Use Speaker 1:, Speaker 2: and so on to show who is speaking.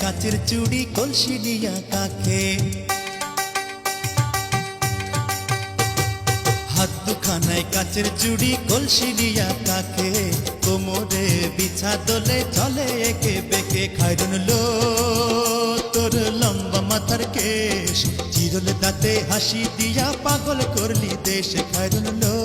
Speaker 1: কাচের চুড়ি কলসি দিয়া কাকে, হাত দুখানায় কাচের চুড়ি কলসি দিয়া কাকে, কোমরে বিছা দোলে চলে একে বেকে। খায়রুন লো তোর লম্বা মাথার কেশ, চিরল দাঁতে হাসি দিয়া পাগল করলি দেশ। খায়রুন লো